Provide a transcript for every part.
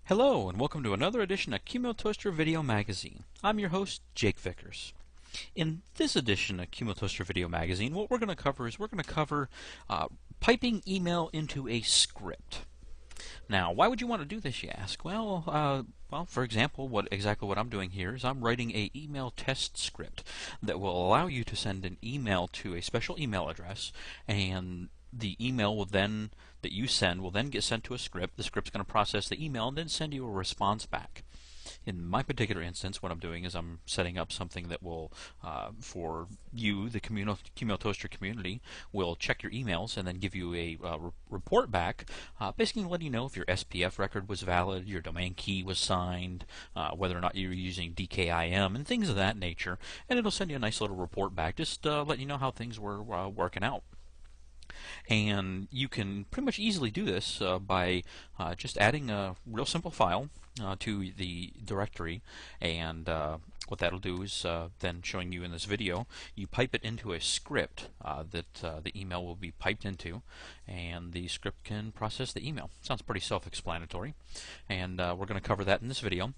Hello, and welcome to another edition of Qmailtoaster Video Magazine. I'm your host, Jake Vickers. In this edition of Qmailtoaster Video Magazine, what we're going to cover is piping email into a script. Now, why would you want to do this, you ask? Well, for example, exactly what I'm doing here is I'm writing a email test script that will allow you to send an email to a special email address, and the email that you send will then get sent to a script. The script's going to process the email and then send you a response back. In my particular instance, what I'm doing is I'm setting up something that will, for you, the Qmailtoaster community, will check your emails and then give you a report back, basically letting you know if your SPF record was valid, your domain key was signed, whether or not you were using DKIM, and things of that nature. And it'll send you a nice little report back, just letting you know how things were working out. And you can pretty much easily do this by just adding a real simple file to the directory, and what that'll do is then showing you in this video, you pipe it into a script that the email will be piped into, and the script can process the email. Sounds pretty self-explanatory, and we're going to cover that in this video.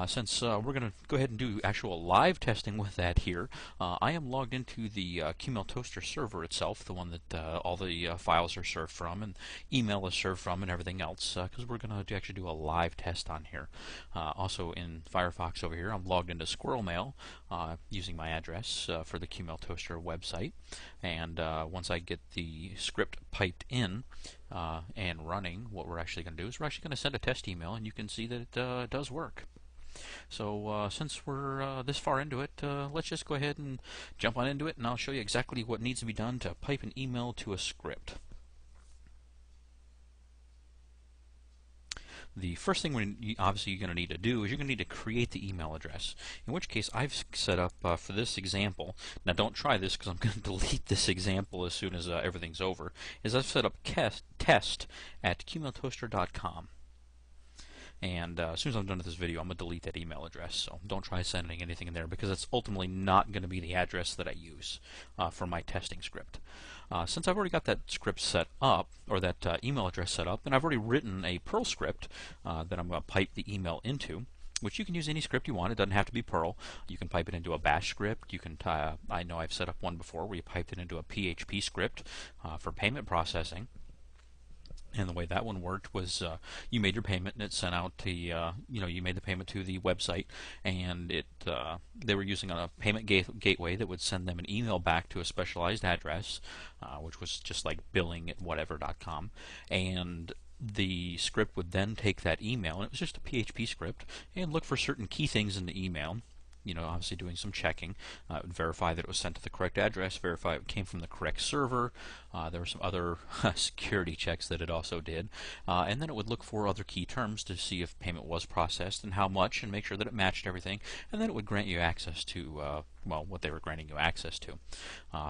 Since we're going to go ahead and do actual live testing with that here, I am logged into the Qmailtoaster server itself, the one that all the files are served from and email is served from and everything else, because we're going to actually do a live test on here. Also in Firefox over here, I'm logged into Squirrel Mail using my address for the Qmailtoaster website, and once I get the script piped in and running, what we're actually going to do is we're actually going to send a test email, and you can see that it does work. So since we're this far into it, let's just go ahead and jump on into it, and I'll show you exactly what needs to be done to pipe an email to a script. The first thing obviously you're going to need to do is you're going to need to create the email address, in which case I've set up for this example. Now don't try this because I'm going to delete this example as soon as everything's over, is I've set up test@qmailtoaster.com. And as soon as I'm done with this video, I'm going to delete that email address, so don't try sending anything in there because it's ultimately not going to be the address that I use for my testing script. Since I've already got that script set up, or that email address set up, and I've already written a Perl script that I'm going to pipe the email into, which you can use any script you want. It doesn't have to be Perl. You can pipe it into a Bash script. You can I know I've set up one before where you piped it into a PHP script for payment processing. And the way that one worked was you made your payment and it sent out to you made the payment to the website, and they were using a payment gateway that would send them an email back to a specialized address, which was just like billing@whatever.com, and the script would then take that email, and it was just a PHP script, and look for certain key things in the email. Obviously doing some checking. It would verify that it was sent to the correct address, verify it came from the correct server. There were some other security checks that it also did. And then it would look for other key terms to see if payment was processed and how much, and make sure that it matched everything. And then it would grant you access to, what they were granting you access to.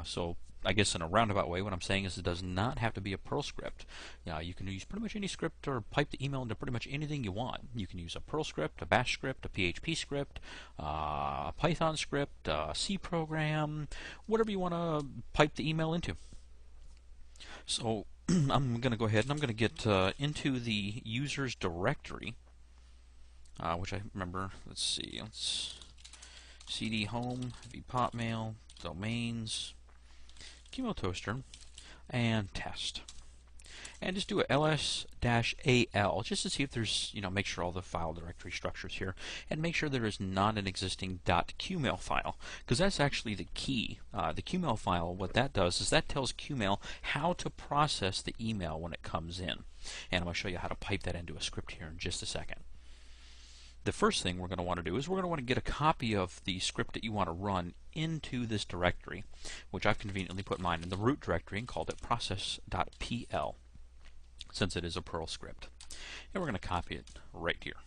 So I guess in a roundabout way, what I'm saying is it does not have to be a Perl script. You can use pretty much any script or pipe the email into pretty much anything you want. You can use a Perl script, a Bash script, a PHP script, a Python script, a C program, whatever you want to pipe the email into. So I'm going to go ahead and I'm going to get into the user's directory, which I remember, let's see, cd home, vpotmail, domains, Qmailtoaster, and test. And just do a ls-al just to see if there's, make sure all the file directory structures here, and make sure there is not an existing .qmail file, because that's actually the key. The Qmail file, what that does is that tells Qmail how to process the email when it comes in. And I'm going to show you how to pipe that into a script here in just a second. The first thing we're going to want to do is we're going to want to get a copy of the script that you want to run into this directory, which I've conveniently put mine in the root directory and called it process.pl, since it is a Perl script. And we're going to copy it right here.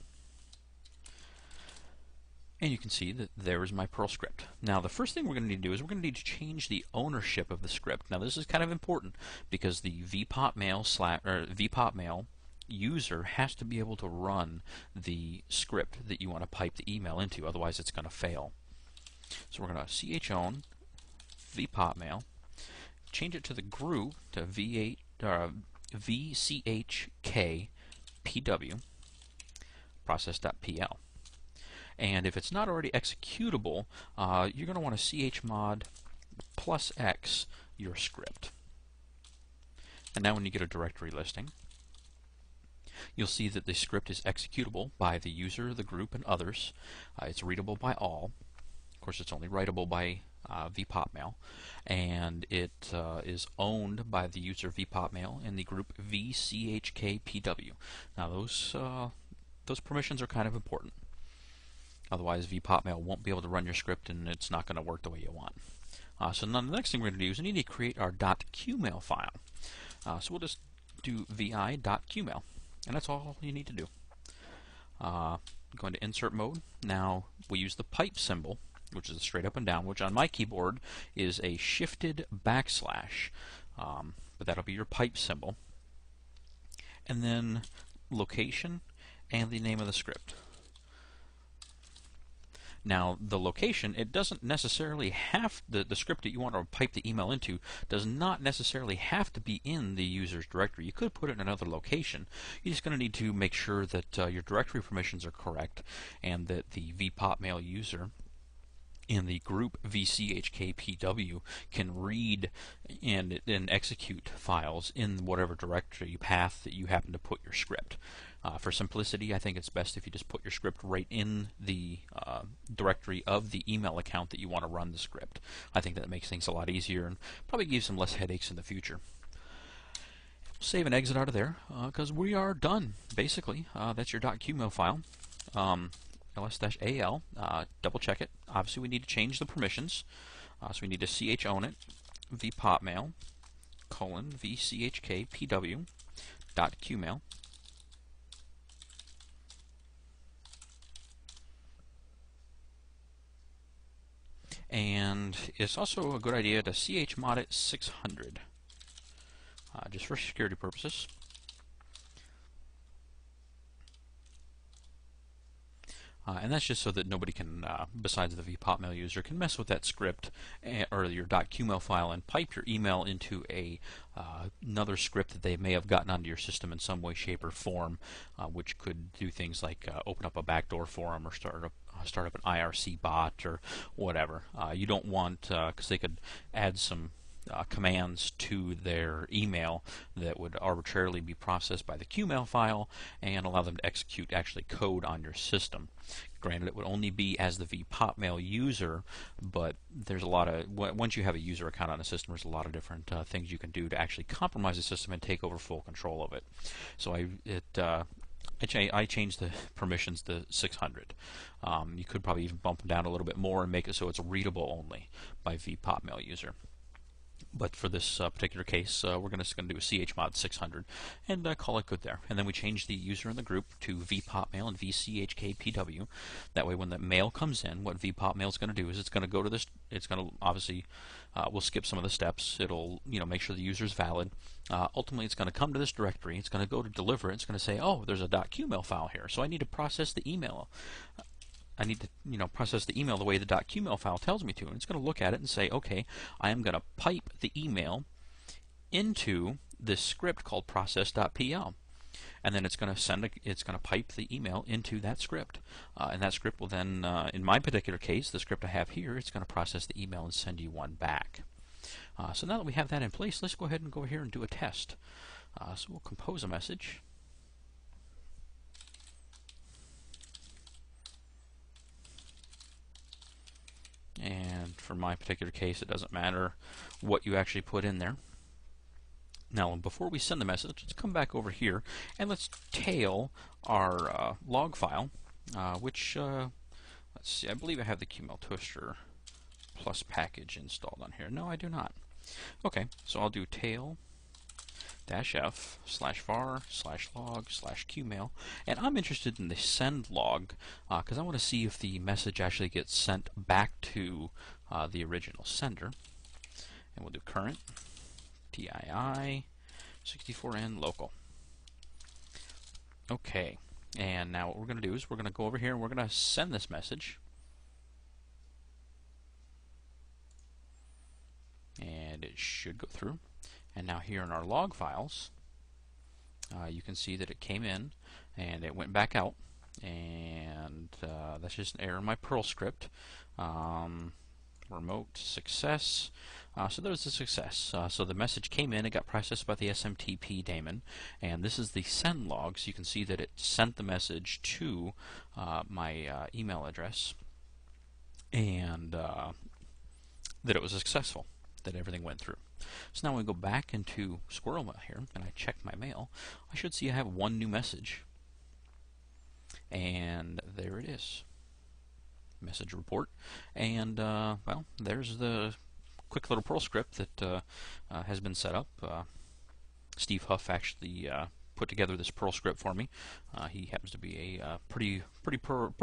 And you can see that there is my Perl script. Now the first thing we're going to need to do is we're going to need to change the ownership of the script. Now this is kind of important because the vpotmail user has to be able to run the script that you want to pipe the email into, otherwise it's going to fail. So we're going to chown vpotmail, change it to the group to vchkpw, process.pl. And if it's not already executable, you're going to want to chmod +x your script. And now when you get a directory listing, you'll see that the script is executable by the user, the group, and others. It's readable by all. Of course, it's only writable by vpopmail, and it is owned by the user vpopmail and the group vchkpw. Now those permissions are kind of important. Otherwise, vpopmail won't be able to run your script, and it's not going to work the way you want. So now the next thing we're going to do is we need to create our .qmail file. So we'll just do vi.qmail, and that's all you need to do. Go into insert mode. Now we use the pipe symbol, which is straight up and down, which on my keyboard is a shifted backslash, but that'll be your pipe symbol. And then location and the name of the script. Now the location, it doesn't necessarily have, the script that you want to pipe the email into does not necessarily have to be in the user's directory. You could put it in another location. You're just going to need to make sure that your directory permissions are correct and that the vpopmail user in the group vchkpw can read and execute files in whatever directory path that you happen to put your script. For simplicity, I think it's best if you just put your script right in the directory of the email account that you want to run the script. I think that makes things a lot easier and probably gives some less headaches in the future. Save and exit out of there because we are done, basically. That's your .qmail file. ls-al, double check it. Obviously we need to change the permissions, so we need to chown it, vpopmail, vchkpw, .qmail. And it's also a good idea to chmod it 600, just for security purposes. And that's just so that nobody can, besides the vpopmail user, can mess with that script or your .qmail file and pipe your email into another script that they may have gotten onto your system in some way, shape, or form, which could do things like open up a backdoor for them or start up an IRC bot or whatever. You don't want, because they could add some commands to their email that would arbitrarily be processed by the Qmail file and allow them to execute actually code on your system. Granted, it would only be as the vpopmail user, but there's a lot of, once you have a user account on a system, there's a lot of different things you can do to actually compromise the system and take over full control of it. So I changed the permissions to 600. You could probably even bump them down a little bit more and make it so it's readable only by vpopmail user. But for this particular case, we're just going to do a chmod 600 and call it good there. And then we change the user in the group to vpopmail and vchkpw. That way when the mail comes in, what vpopmail is going to do is it's going to go to this, it's going to obviously, we'll skip some of the steps. It'll make sure the user is valid. Ultimately it's going to come to this directory, it's going to go to deliver it, it's going to say, oh, there's a .qmail file here, so I need to process the email. I need to process the email the way the .qmail file tells me to, and it's going to look at it and say, okay, I am going to pipe the email into this script called process.pl, and then it's going to pipe the email into that script, and that script will then, in my particular case, the script I have here, it's going to process the email and send you one back. So now that we have that in place, let's go ahead and go here and do a test. So we'll compose a message. And for my particular case, it doesn't matter what you actually put in there. Now, before we send the message, let's come back over here and let's tail our log file, which, let's see, I believe I have the Qmailtoaster plus package installed on here. No, I do not. Okay, so I'll do tail -f/var/log/qmail, and I'm interested in the send log because I want to see if the message actually gets sent back to the original sender. And we'll do current PII 64N local. Okay, and now what we're going to do is we're going to go over here and we're going to send this message. And it should go through. And now here in our log files, you can see that it came in and it went back out. and that's just an error in my Perl script. Remote success. So there's the success. So the message came in, it got processed by the SMTP daemon, and this is the send log, so you can see that it sent the message to my email address, and that it was successful, that everything went through. So now when we go back into Squirrel Mail here, and I check my mail, I should see I have one new message. And there it is. Message report. And, well, there's the quick little Perl script that has been set up. Steve Huff actually put together this Perl script for me. He happens to be a pretty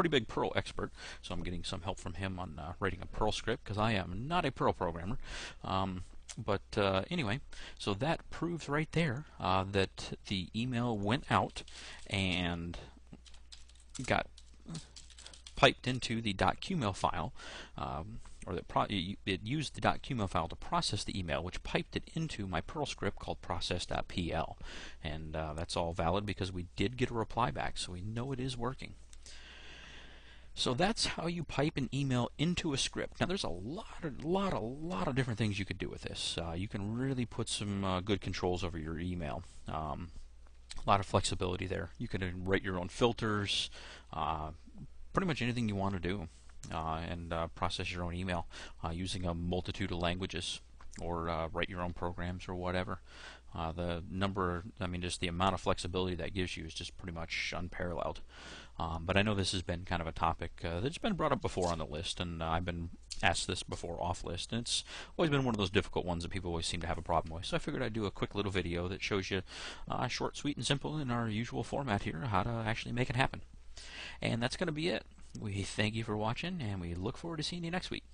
big Perl expert, so I'm getting some help from him on writing a Perl script, because I am not a Perl programmer. But anyway, so that proves right there that the email went out and got piped into the .qmail file, or it used the .qmail file to process the email, which piped it into my Perl script called process.pl. And that's all valid because we did get a reply back, so we know it is working. So that's how you pipe an email into a script. Now there's a lot of different things you could do with this. You can really put some good controls over your email. A lot of flexibility there. You can write your own filters, pretty much anything you want to do, and process your own email using a multitude of languages, or write your own programs or whatever. Just the amount of flexibility that gives you is just pretty much unparalleled. But I know this has been kind of a topic that's been brought up before on the list, and I've been asked this before off list, and it's always been one of those difficult ones that people always seem to have a problem with. So I figured I'd do a quick little video that shows you short, sweet, and simple in our usual format here, how to actually make it happen. And that's going to be it. We thank you for watching, and we look forward to seeing you next week.